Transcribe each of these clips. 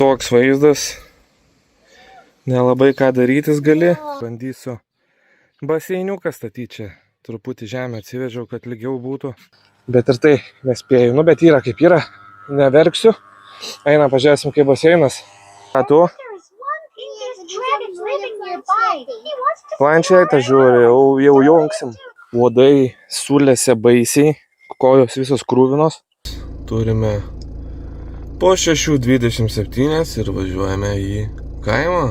Toks vaizdas. Nelabai ką darytis gali. Bandysiu baseiniuką statyti čia. Truputį žemę atsivežiau, kad lygiau būtų. Bet ir tai nespėjau. Nu, bet yra kaip yra. Neverksiu. Eina, pažiūrėsim, kaip baseinas. Ką tu? Planšetę žiūri, jau jungsim. Uodai sulėse baisiai. Kojos visos krūvinos. Turime po 6:27 ir važiuojame į kaimą.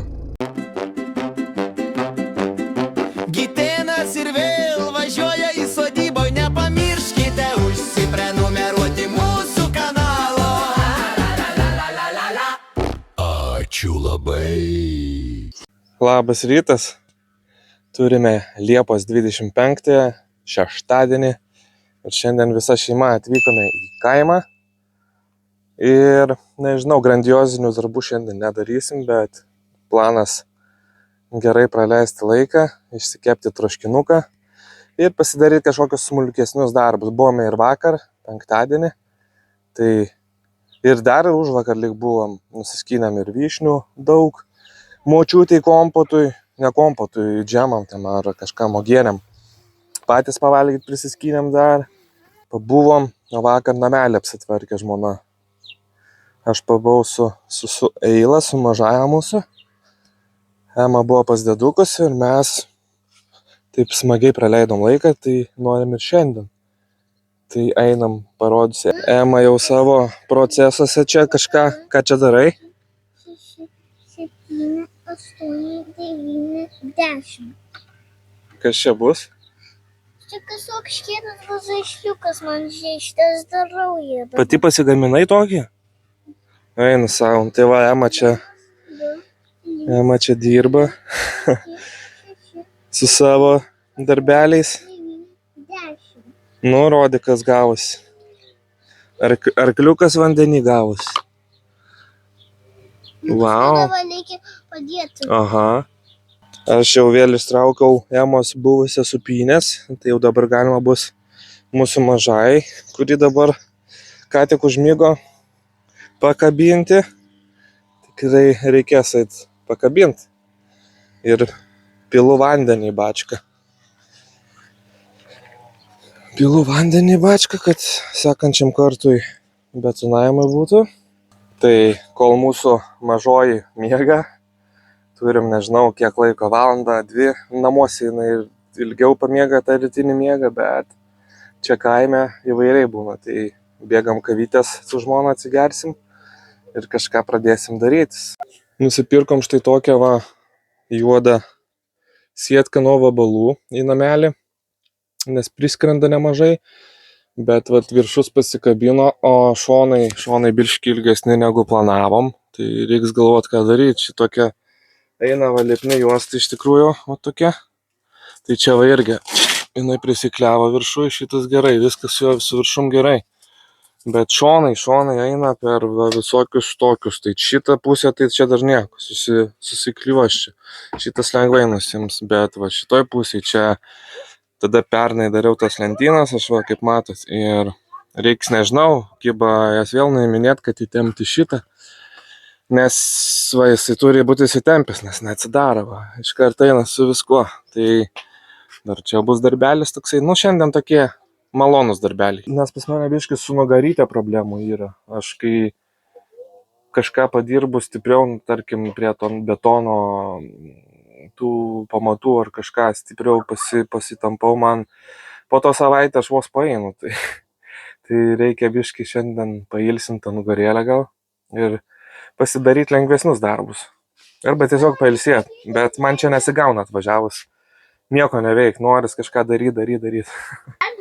Gitenas ir vėl važiuoja į sodybą, nepamirškite užsiprenumeruoti mūsų kanalo. Ačiū labai. Labas rytas. Turime Liepos 25, šeštadienį. Ir šiandien visa šeima atvykome į kaimą. Ir nežinau, grandiozinių darbų šiandien nedarysim, bet planas gerai praleisti laiką, išsikepti troškinuką ir pasidaryti kažkokius smulkesnius darbus. Buvome ir vakar, penktadienį, tai ir dar užvakar lyg buvom, nusiskynėm ir vyšnių daug, močiutei kompotui, ne kompotui, džemam tam ar kažkam uogienėm. Patys pavalgyti prisiskynėm dar, pabuvom, o vakar namelį apsitvarkė žmona. Aš pabuvau su Eila, su mažaja mūsų. Ema buvo pas dėdukus ir mes taip smagiai praleidom laiką, tai norim ir šiandien. Tai einam, parodysiu. Ema jau savo procesuose čia kažką, ką čia darai? 6, 7, 8, 9, 10. Kas čia bus? Čia kažkoks kietas žaisliukas, man šitas darau jį. Pati pasigaminai tokį? Einu savo. Tai va, Ema čia dirba su savo darbeliais. 10. Nu, rodyk, kas gavosi. Arkliukas vandenį gavosi. Vau. Dabar reikia padėti. Aha. Aš jau vėl ištraukiau Emos buvusią supynės. Tai jau dabar galima bus mūsų mažai, kuri dabar ką tik užmigo, pakabinti. Tikrai reikės eit pakabinti. Ir pilu vandenį į bačką. Pilu vandenį į bačką, kad sekančiam kartui betonavimai būtų. Tai kol mūsų mažoji miega, turim nežinau kiek laiko, valandą, 2 namuose jinai ilgiau pamiega tą rytinį miegą, bet čia kaime įvairiai būna. Tai bėgam kavytės su žmona atsigersim ir kažką pradėsim darytis. Nusipirkom štai tokią va juodą sietką nuo vabalų į namelį, nes priskrenda nemažai, bet vat viršus pasikabino, o šonai biškį ilgesni negu planavom, tai reiks galvot ką daryti. Šitokia eina va lipni juosta iš tikrųjų, va tokia. Tai čia va irgi, jinai prisikliavo viršui, šitas gerai, viskas su viršum gerai. Bet šonai eina per va, visokius tokius, tai šitą pusę tai čia dar nieko, susikliuos čia. Šitas lengvai nusims, bet va šitoj pusėj čia tada pernai dariau tas lentynas, aš va kaip matot, ir reiks nežinau, kiba jas vėl nuiminėt, kad įtempti šitą. Nes va, jisai turi būti įsitempęs, nes neatsidaro, va, iš karto eina su viskuo. Tai dar čia bus darbelis toksai, nu šiandien tokie malonus darbeliai. Nes pas mane biškį su nugaryte problemų yra. Aš kai kažką padirbu stipriau, tarkim, prie to betono tų pamatų ar kažką stipriau pasitampau, man po to savaitę aš vos paeinu. Tai reikia biškį šiandien pailsinti tą nugarėlę gal ir pasidaryti lengvesnius darbus. Arba tiesiog pailsėti. Bet man čia nesigauna atvažiavus. Nieko neveik, noris kažką daryti.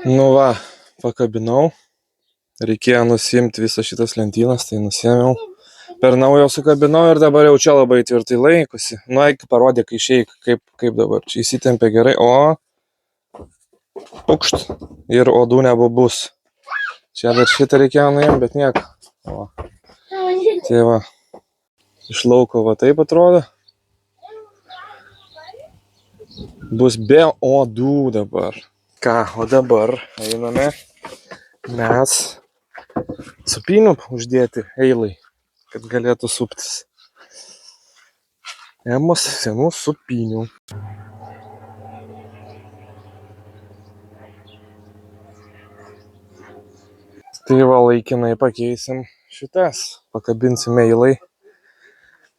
Nu va, pakabinau. Reikėjo nusimti visą šitas lentynas, tai nusiėmiau. Per naujo sukabinau ir dabar jau čia labai tvirtai laikosi. Nu, eik parodė, kai išeik, kaip dabar. Čia įsitempė gerai, o pukšt. Ir odų nebus. Čia dar šitą reikėjo nuimti, bet nieko. O. Tai va, iš lauko va taip atrodo. Bus be odų dabar. Ką, o dabar einame mes supynių uždėti Eilai. kad galėtų suptis. Emos senų supinių. Tai va, laikinai pakeisim šitas. Pakabinsime eilai.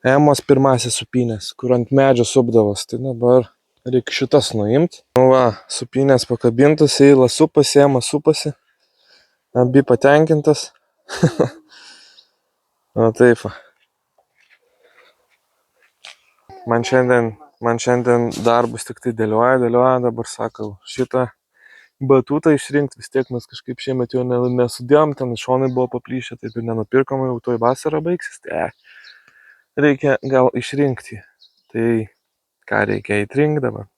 Emos pirmasis supinės, kur ant medžio supdavos. Tai dabar reikia šitas nuimti. Nu va, supinės pakabintas, eilą supasi, Emos supasi. Abi patenkintas. O taip va. Man šiandien darbus tik tai dėlioja, dabar sakau, šitą batutą išrinkti, vis tiek mes kažkaip šiemet jo nesudėjom, ten šonai buvo paplyšę, taip ir nenupirkom, jau toj vasara baigsis, tai reikia gal išrinkti. Tai ką reikia įtrinkti dabar.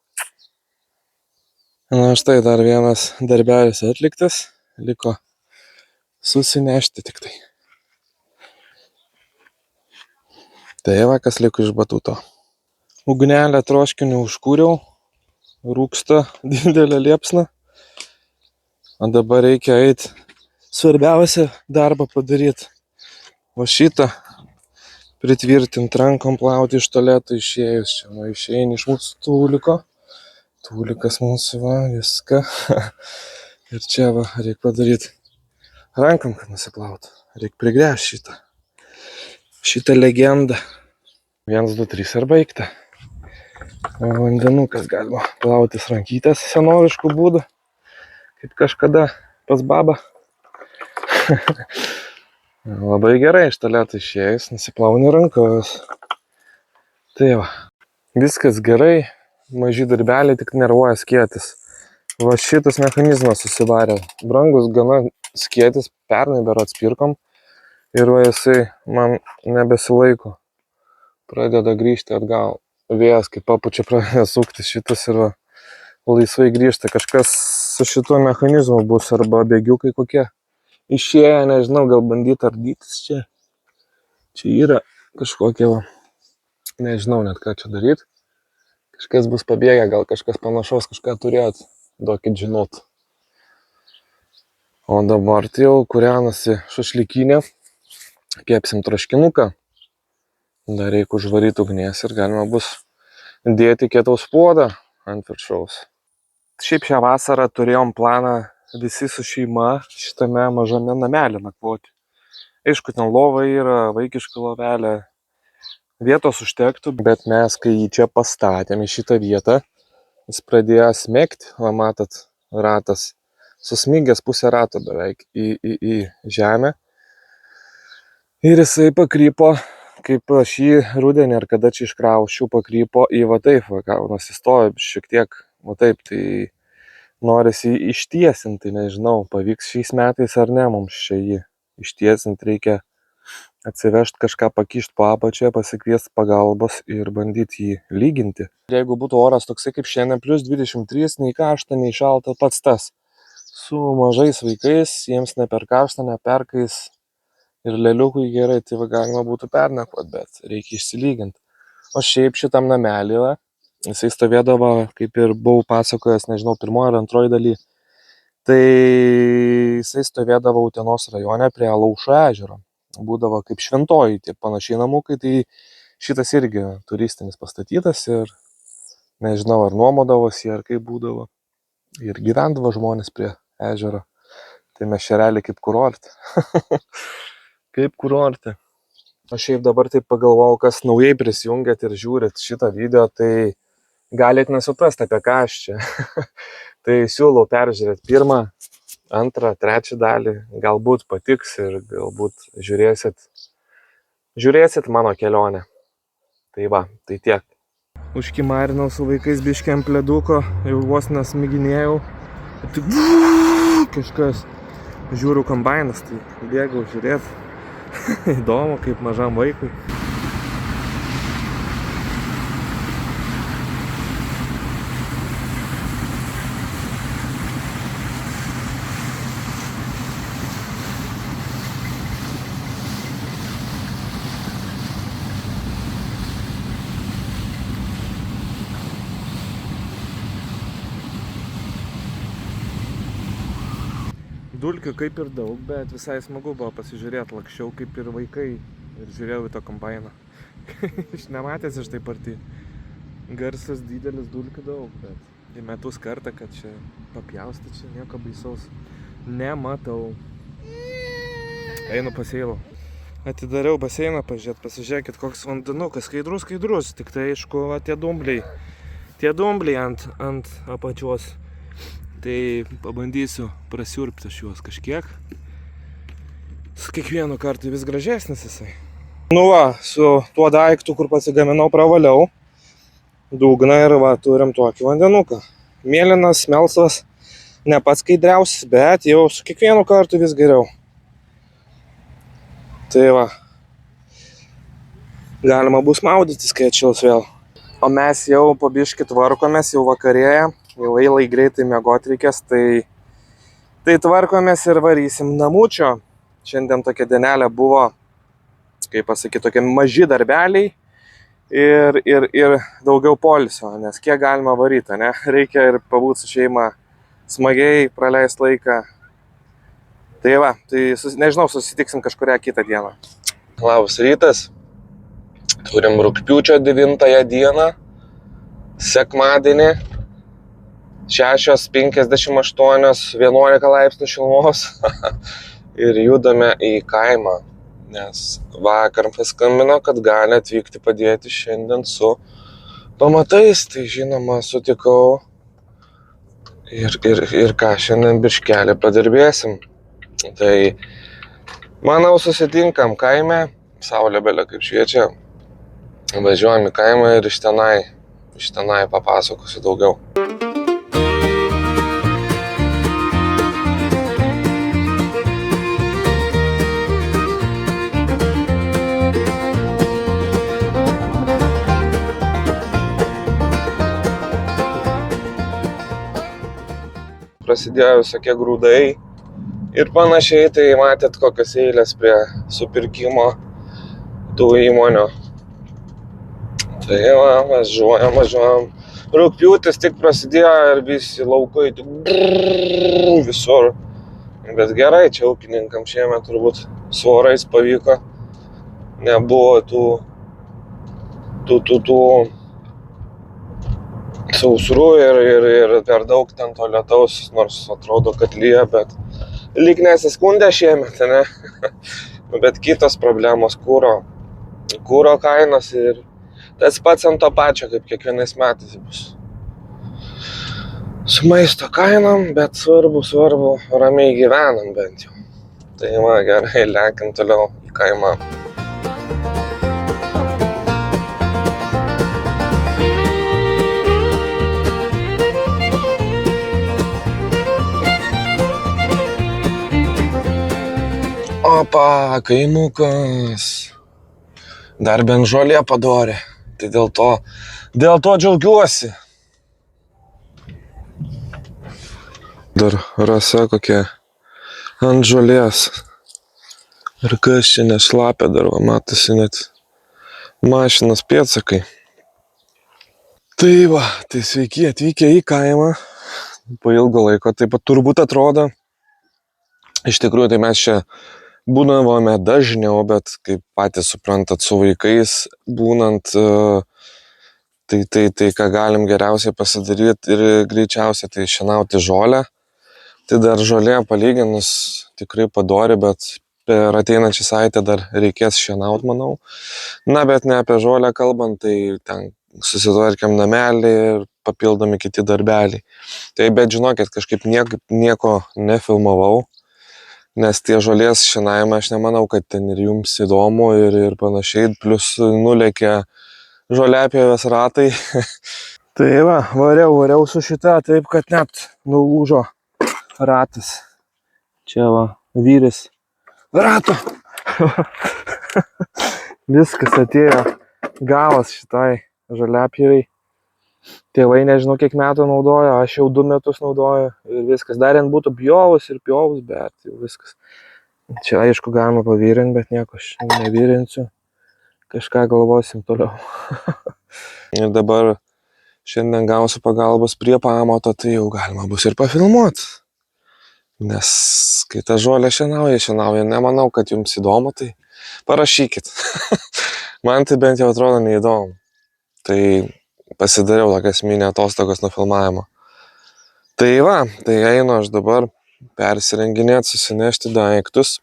Na štai dar vienas darbelis atliktas, liko susinešti tik tai. Tai va, kas liko iš batuto. Ugnelę troškinį užkūriau, rūksta didelė liepsna. O dabar reikia eiti svarbiausią darbą padaryti. O šitą pritvirtinti rankom, plauti iš tualeto išėjus. Čia va, išeini iš mūsų tūliko. Tūlikas mūsų va, viską. Ir čia va, reikia padaryti rankom, kad nusiplautų. Reikia prigręžti šitą legendą. 1, 2, 3 ir baigta. Vandenukas galima plautis rankytės senoviškų būdų. Kaip kažkada pas babą. Labai gerai iš tualeto išėjus, nusiplauni rankas. Tai va, viskas gerai, maži darbeliai, tik nervuoja skėtis. Va šitas mechanizmas susivarė. Brangus gana skėtis, pernai berods pirkom. Ir va jisai man nebesilaiko. Pradeda grįžti atgal. Vėjas kaip papučia pradeda suktis šitas ir va, laisvai grįžta. Kažkas su šituo mechanizmu bus arba bėgiukai kokie. Išėję, nežinau, gal bandyti ardytis čia. Čia yra kažkokie va. Nežinau net ką čia daryti. Kažkas bus pabėgę, gal kažkas panašaus kažką turėt. Duokit žinot. O dabar tai jau kūrenasi šašlykinė. Kepsim troškinuką. Dar reikia užvaryti ugnies ir galima bus dėti kietaus puodą ant viršaus. Šiaip šią vasarą turėjom planą visi su šeima šitame mažame namelį nakvoti. Aišku, ten lova yra, vaikiška lovelė. Vietos užtektų, bet mes, kai jį čia pastatėm į šitą vietą, jis pradėjo smegti, va matot, ratas. Susmigęs pusę rato beveik į žemę. Ir jisai pakrypo, kaip šį rudenį ar kada čia iškrausčiau, pakrypo į va taip, va, nusistojo šiek tiek, va taip, tai norisi ištiesinti, nežinau, pavyks šiais metais ar ne, mums čia jį ištiesinti, reikia atsivežti kažką, pakišti po apačią, pasikviesti pagalbos ir bandyti jį lyginti. Jeigu būtų oras toksai kaip šiandien, plus 23, nei karšta, nei šalta, pats tas. Su mažais vaikais, jiems ne per karšta, ne per kais. Ir leliukui gerai, tai va galima būtų pernakvot, bet reikia išsilyginti. O šiaip šitam namelį, va, jisai stovėdavo, kaip ir buvau pasakojęs, nežinau, 1 ar 2 daly. Tai jisai stovėdavo Utenos rajone prie Alaušo ežero. Būdavo kaip šventoji, tie panašiai namukai, tai šitas irgi turistinis pastatytas ir nežinau, ar nuomodavosi, ar kaip būdavo. Ir gyvendavo žmonės prie ežero. Tai mes čia realiai kaip kurorte. Kaip kurorte. Aš šiaip dabar taip pagalvojau, kas naujai prisijungėt ir žiūrit šitą video, tai galit nesuprast apie ką aš čia. Tai siūlau peržiūrėti 1, 2, 3 dalį, galbūt patiks ir galbūt žiūrėsit mano kelionę. Tai va, tai tiek. Užkimarinau su vaikais biškį ant pleduko, jau vos nesmiginėjau. Tik kažkas, žiūriu kombainas, tai bėgau žiūrėti. Įdomu, kaip mažam vaikui. Dulkių kaip ir daug, bet visai smagu buvo pasižiūrėti, lakščiau kaip ir vaikai ir žiūrėjau į to kombainą. Aš nematęs iš taip arti. Garsas didelis, dulkių daug, bet į metus kartą, kad čia papjausti, čia nieko baisaus nematau. Einu pasėlau. Atidariau baseiną, pasižiūrėkit, koks vandenukas, skaidrus, tik tai aišku, va, tie dumbliai ant apačios. Tai pabandysiu prasiurpti aš juos kažkiek. Su kiekvienu kartu vis gražesnis jisai. Nu va, su tuo daiktu, kur pasigaminau, pravaliau dugną ir va, turim tokį vandenuką. Mėlynas, melsvas, ne pats skaidriausias, bet jau su kiekvienu kartu vis geriau. Tai va, galima bus maudytis, kai atšils vėl. O mes jau po biškį tvarkomės, jau vakarėja, jau eilai greitai miegoti reikės, tai tvarkomės ir varysim namučio. Šiandien tokia dienelė buvo, kaip pasakyti, tokie maži darbeliai ir daugiau poilsio, nes kiek galima varyti, ne? Reikia ir pabūti su šeima, smagiai praleisti laiką. Tai va, nežinau, susitiksim kažkurią kitą dieną. Labas rytas. Turim rugpjūčio 9 dieną, sekmadienį, 6:58, 11 laipsnių šilumos ir judame į kaimą, nes vakar paskambino, kad gali atvykti padėti šiandien su pamatais, tai žinoma sutikau ir ką, šiandien biškelį padirbėsim. Tai manau susitinkam kaime, saulė belė kaip šviečia. Važiuojam į kaimą ir iš tenai papasakosiu daugiau. Prasidėjo visokie grūdai ir panašiai, tai matėt kokios eilės prie supirkimo tų įmonių. Tai va, važiuojam. Rugpjūtis tik prasidėjo ir visi laukai visur. Bet gerai, čia ūkininkam šiemet turbūt su orais pavyko. Nebuvo tų sausrų ir per daug ten to lietaus, nors atrodo, kad lyja, bet lyg nesiskundė šiemet, ne? Bet kitos problemos, kuro kainos ir tas pats ant to pačio, kaip kiekvienais metais bus. Su maisto kainom, bet svarbu, ramiai gyvenam bent jau. Tai va, gerai, lekiam toliau į kaimą. Opa, kaimukas. Dar bent žolė padorė. Tai dėl to džiaugiuosi. Dar rasa kokia ant žolės. Ir kas čia nešlapia dar, va, matosi net mašinos pėdsakai. Tai va, tai sveiki atvykę į kaimą. Po ilgo laiko taip pat turbūt atrodo. Iš tikrųjų, tai mes čia būdavome dažniau, bet kaip patys suprantat, su vaikais būnant, tai ką galim geriausiai pasidaryti ir greičiausiai tai šienauti žolę. Tai dar žolė palyginus tikrai padori, bet per ateinančią savaitę dar reikės šienauti, manau. Na, bet ne apie žolę kalbant, tai ten susitvarkėm namelį ir papildomi kiti darbeliai. Tai bet žinokit, kažkaip nieko nefilmavau. Nes tie žolės šienavimai, aš nemanau, kad ten ir jums įdomu ir panašiai, plus nulėkė žoliapjovės ratai. Tai va, variau su šita, taip kad net nulūžo ratas. Čia va, vyris rato. Viskas atėjo galas šitai žoliapjovei. Tėvai nežinau kiek metų naudojo, aš jau 2 metus naudoju ir viskas. Dar jin būtų pjovus, bet jau viskas. Čia aišku galima pavyrinti, bet nieko aš nevyrinsiu. Kažką galvosim toliau. Ir dabar šiandien gausiu pagalbos prie pamato, tai jau galima bus ir pafilmuoti. Nes kai ta žolė šienauja, nemanau, kad jums įdomu, tai parašykit. Man tai bent jau atrodo neįdomu. Tai pasidariau tokias mini atostogas nuo filmavimo. Tai va, tai einu aš dabar persirenginėti, susinešti daiktus.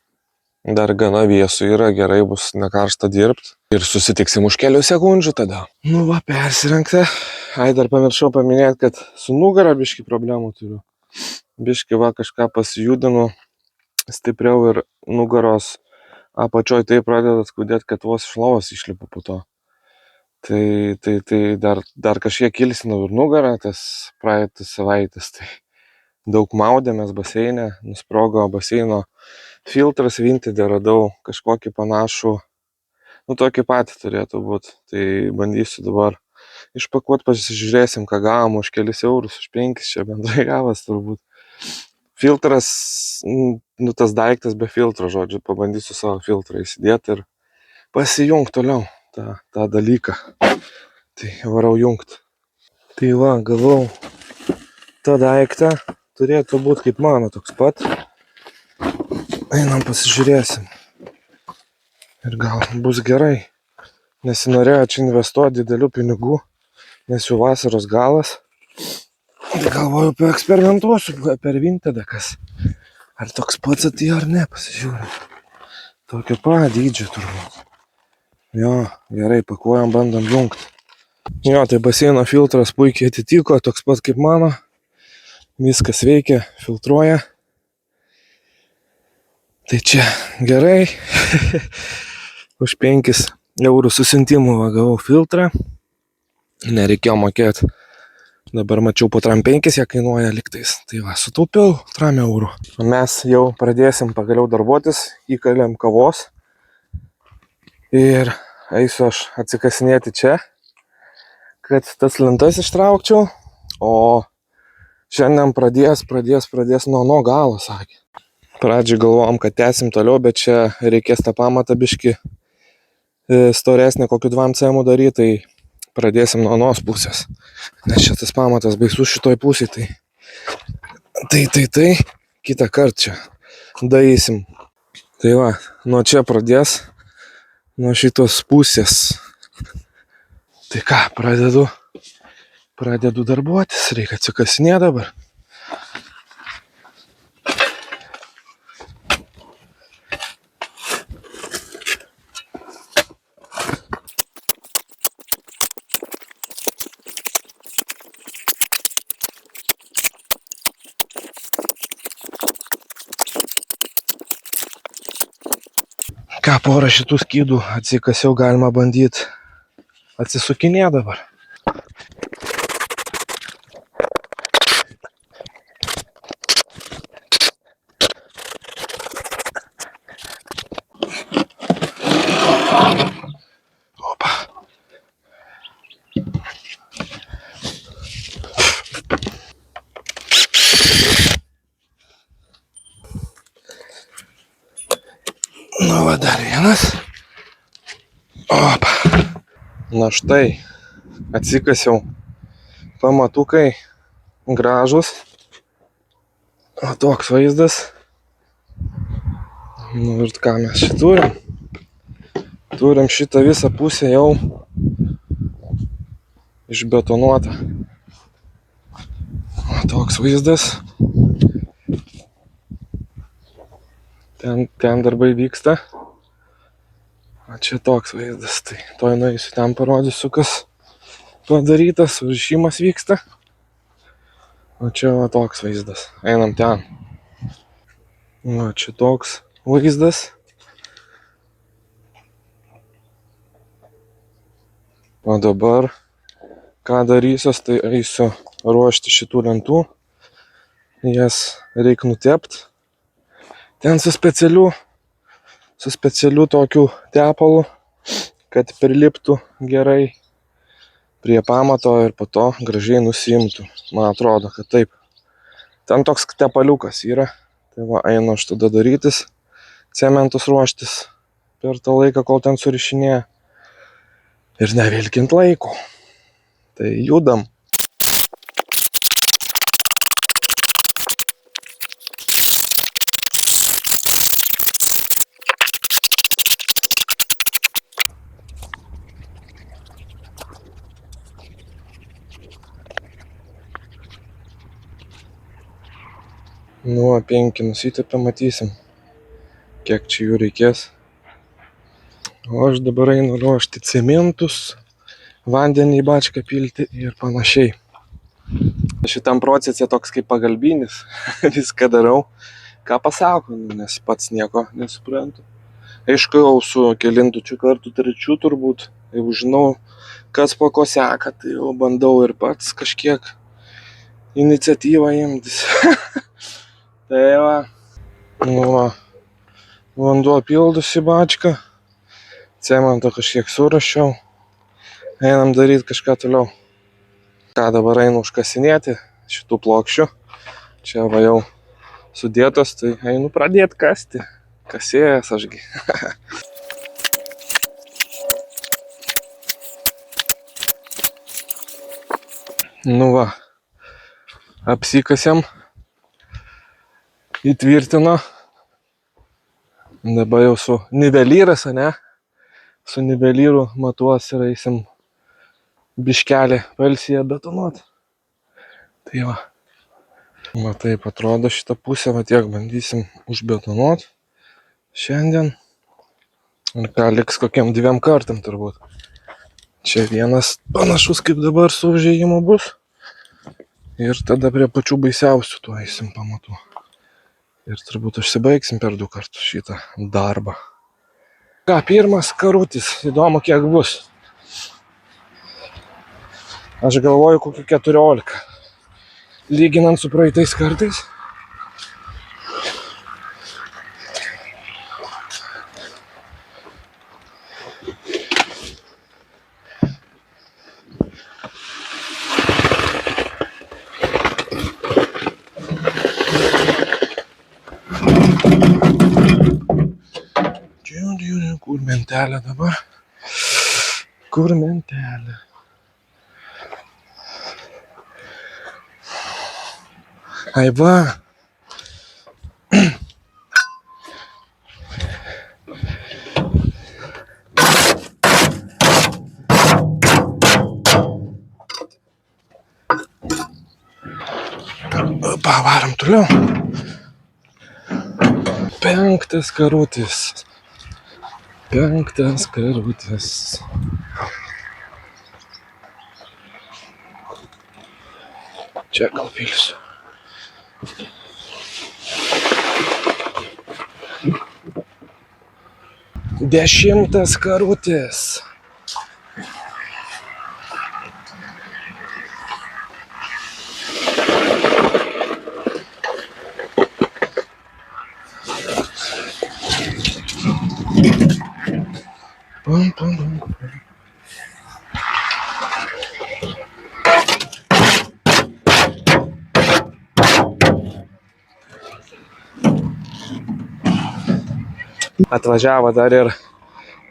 Dar gana vėsų yra, gerai bus nekaršta dirbti. Ir susitiksim už kelių sekundžių tada. Nu va, persirengta. Ai, dar pamiršau paminėti, kad su nugara biški problemų turiu. Biški va kažką pasijudinu stipriau ir nugaros apačioj taip pradeda skaudėti, kad vos iš lovos išlipu po to. Tai dar kažkiek ilsinau ir nugarą, tas praeitas savaitės. Tai daug maudėmės baseine, nusprogo baseino filtras Vinted, radau kažkokį panašų, nu tokį patį turėtų būti. Tai bandysiu dabar išpakuoti, pasižiūrėsim, ką gavom už kelis eurus, už 5, čia bendrai gavas turbūt. Filtras, nu tas daiktas be filtro, žodžiu, pabandysiu savo filtrą įsidėti ir pasijungt toliau tą dalyką. Tai varau jungt. Tai va, gavau tą daiktą, turėtų būti kaip mano toks pat. Einam pasižiūrėsim. Ir gal bus gerai. Nesinorėjo čia investuoti didelių pinigų, nes jau vasaros galas. Tai galvoju, paeksperimentuosiu per Vintedą, kas. Ar toks pats atėjo ar ne, pasižiūrėjau. Tokio dydžio turbūt. Jo, gerai, pakuojam, bandom jungt. Jo, tai baseino filtras puikiai atitiko, toks pat kaip mano. Viskas veikia, filtruoja. Tai čia gerai. Už 5 eurų susiuntimų gavau filtrą. Nereikėjo mokėti. Dabar mačiau po 5 jie kainuoja liktais. Tai va, sutaupiau 3 eurų. Mes jau pradėsim pagaliau darbuotis. Įkalėm kavos. Ir eisiu aš atsikasinėti čia, kad tas lentas ištraukčiau. O šiandien pradės nuo galo, sakė. Pradžiai galvojom, kad tęsim toliau, bet čia reikės tą pamatą biški storesnį kokiu 2 cm daryti, tai pradėsim nuo anos pusės. Nes čia tas pamatas baisus šitoj pusėj, tai kitą kartą čia darysim. Tai va, nuo čia pradės, nuo šitos pusės. Tai ką, pradedu darbuotis, reikia atsikasinėti dabar. Ką, porą šitų skydų atsikasiau, galima bandyti atsisukinėti dabar. Opa. Nu va, dar vienas. Opa. Na štai, atsikasiau. Pamatukai gražus. O toks vaizdas. Nu ir ką mes čia turim? Turim šitą visą pusę jau išbetonuotą. O toks vaizdas. Ten darbai vyksta. O čia toks vaizdas. Tai toj nueisiu, ten parodysiu, kas padaryta, surišimas vyksta. O čia va toks vaizdas. Einam ten. O čia toks vaizdas. O dabar ką darysiu, tai eisiu ruošti šitų lentų. Jas reik nutept. Ten su specialiu tokiu tepalu, kad priliptų gerai prie pamato ir po to gražiai nusiimtų. Man atrodo, kad taip. Ten toks tepaliukas yra. Tai va, einu aš tada darytis, cementus ruoštis per tą laiką, kol ten surišinėja. Ir nevilkint laiko. Tai judam. Nu, 5 nusitepė, matysim, kiek čia jų reikės. O aš dabar einu ruošti cementus, vandenį į bačką pilti ir panašiai. Šitam procese toks kaip pagalbinis, viską darau, ką pasako, nes pats nieko nesuprantu. Aišku, jau su kelintučiu kartu, trečiu turbūt, jau žinau, kas po ko seka, tai jau bandau ir pats kažkiek iniciatyvą imtis. Tai va, nu va, vanduo pildosi bačką, cementą kažkiek surašiau, einam daryti kažką toliau. Ką dabar einu užkasinėti šitų plokščių, čia va jau sudėtos, tai einu pradėti kasti, kasėjas ašgi. Nu va, apsikasėm, įtvirtino, dabar jau su nivelyras, ane, su nivelyru matuos ir eisim biškelį pailsyje betonuot. Tai va, taip atrodo šitą pusę, va tiek bandysim užbetonuot šiandien. Ir ką liks kokiam 2 kartam turbūt. Čia vienas panašus kaip dabar su užėjimu bus. Ir tada prie pačių baisiausių tuo eisim pamatu. Ir turbūt užsibaigsim per 2 kartus šitą darbą. Ką, pirmas karutis, įdomu kiek bus. Aš galvoju kokį 14. Lyginant su praeitais kartais. Kur mentelė dabar? Kur mentelė? Ai va. Pavarom toliau. 5 karutis. 5 karutis. Čia gal pilsiu. Dešimtas karutis. Pum, pum, pum. Atvažiavo dar ir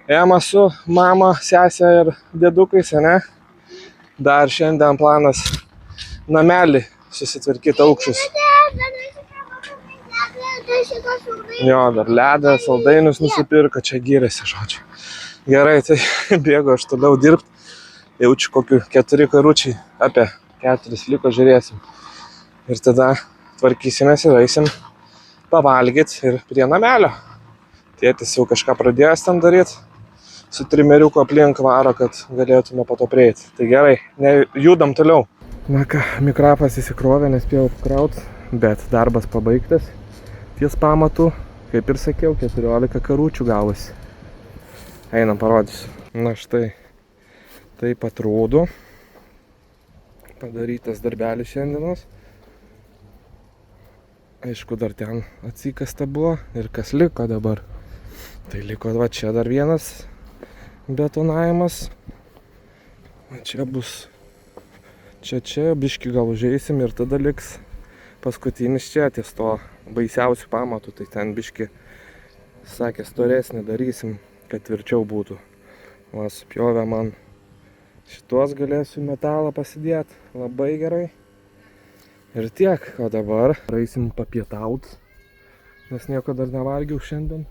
Ema su mama, sesė ir dėdukais, ne? Dar šiandien planas namelį susitvarkyti aukščius. Jo, dar ledą, saldainius nusipirko, čia gyrėsi, žodžiu. Gerai, tai bėgu aš toliau dirbti. Jaučiu kokių 4 karučiai, apie 4 liko, žiūrėsim. Ir tada tvarkysimės ir eisim pavalgyti ir prie namelio. Tėtis jau kažką pradėjęs ten daryti. Su trimeriuku aplink varo, kad galėtume po to prieiti. Tai gerai, judam toliau. Na ką, mikrafas įsikrovė, nespėjau pakrauti, bet darbas pabaigtas. Ties pamatu, kaip ir sakiau, 14 karučių gavosi. Einam, parodysiu. Na štai, taip atrodo. Padarytas darbelis šiandienos. Aišku, dar ten atsikasta buvo ir kas liko dabar. Tai liko va čia dar vienas betonavimas. Čia bus, čia biškį gal užeisim ir tada liks paskutinis čia ties to baisiausių pamatų. Tai ten biškį, sakė, storesnį darysim, kad tvirčiau būtų. Va, supjovė man šitos, galėsiu metalą pasidėti labai gerai. Ir tiek, o dabar eisim papietaut, nes nieko dar nevalgiau šiandien.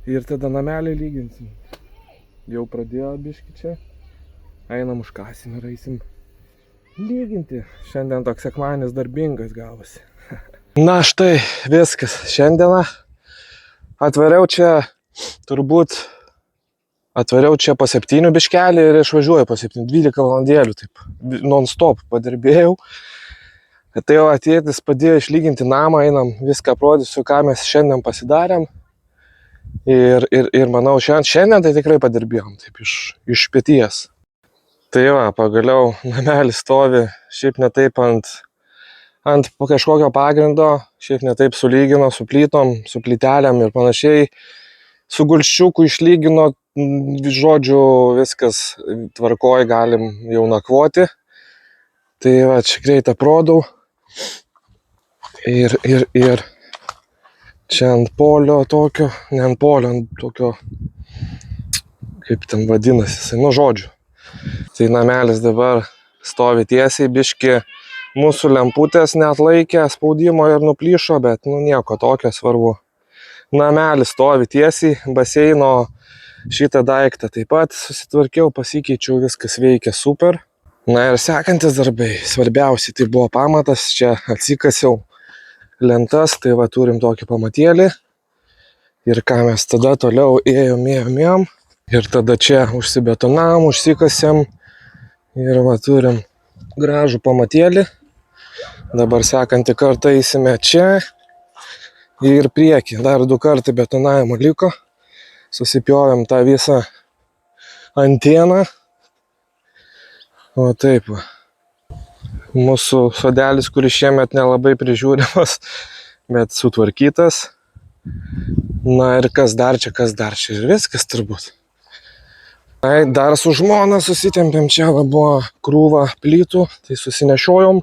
Ir tada namelį lyginsim. Jau pradėjo biškį čia. Einam užkasim ir eisim lyginti. Šiandien toks sekmadienis darbingas gavosi. Na štai, viskas. Šiandieną atvariau čia po 7 biškelį ir išvažiuoju po 7, 12 valandėlių, taip, non-stop padirbėjau. Tai jau atėtis padėjo išlyginti namą, einam, viską parodysiu, ką mes šiandien pasidarėm. Ir manau, šiandien tai tikrai padirbėjom, taip, iš pieties. Tai va, pagaliau namelis stovi, šiaip ne taip ant kažkokio pagrindo, šiaip ne taip sulygino su plytom, su plytelėm ir panašiai. Su gulščiuku išlygino, žodžiu, viskas tvarkoj, galim jau nakvoti. Tai va, čia greit aprodau. Ir čia ant polio tokio, ne ant polio, ant tokio, kaip ten vadinasi, nu žodžiu. Tai namelis dabar stovi tiesiai, biški mūsų lemputės neatlaikė spaudimo ir nuplyšo, bet nu nieko tokio, svarbu. Namelis stovi tiesiai, baseino šitą daiktą taip pat susitvarkiau, pasikeičiau, viskas veikia super. Na ir sekantis darbai, svarbiausiai tai buvo pamatas, čia atsikasiau lentas, tai va turim tokį pamatėlį. Ir ką mes tada toliau ėjom. Ir tada čia užsibetonavom, užsikasėm. Ir va turim gražų pamatėlį. Dabar sekantį kartą eisime čia ir priekį. Dar 2 kartai betonavimo liko. Susipjovėm tą visą anteną. O taip va. Mūsų sodelis, kuris šiemet nelabai prižiūrimas, bet sutvarkytas. Na ir kas dar čia ir viskas turbūt. Dar su žmona susitempėm, čia va buvo krūva plytų, tai susinešiojom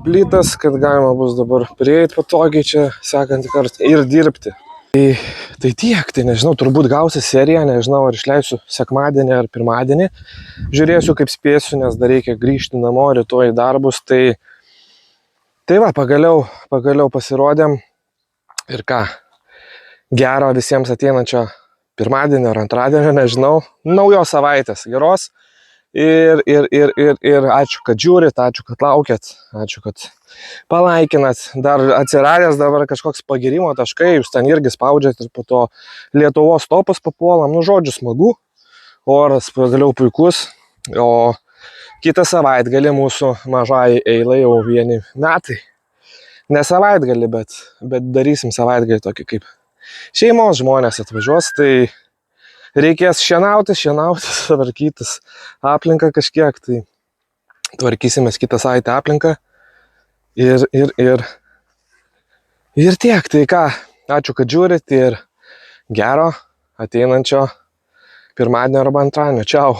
plytas, kad galima bus dabar prieiti patogiai čia sekantį kartą ir dirbti. Tai tiek, tai nežinau, turbūt gausi seriją, nežinau, ar išleisiu sekmadienį ar pirmadienį. Žiūrėsiu, kaip spėsiu, nes dar reikia grįžti namo rytoj į darbus. Tai va, pagaliau pasirodėm. Ir ką, gero visiems ateinančio pirmadienio ar antradienio, nežinau, naujos savaitės geros. Ir ačiū, kad žiūrit, ačiū, kad laukėt, ačiū, kad palaikinat. Dar atsiradęs dabar kažkoks pagirimo taškai, jūs ten irgi spaudžiat ir po to Lietuvos topus papuolam. Nu, žodžiu, smagu, oras pagaliau puikus, o kitą savaitgalį mūsų mažai eilai jau 1 metai. Ne savaitgalį, bet darysim savaitgalį tokį kaip šeimos žmonės atvažiuos, tai reikės šienauti, tvarkytis aplinką kažkiek, tai tvarkysimės kitą savaitę aplinką ir tiek, tai ką, ačiū, kad žiūrit ir gero ateinančio pirmadienio arba antradienio, čiau.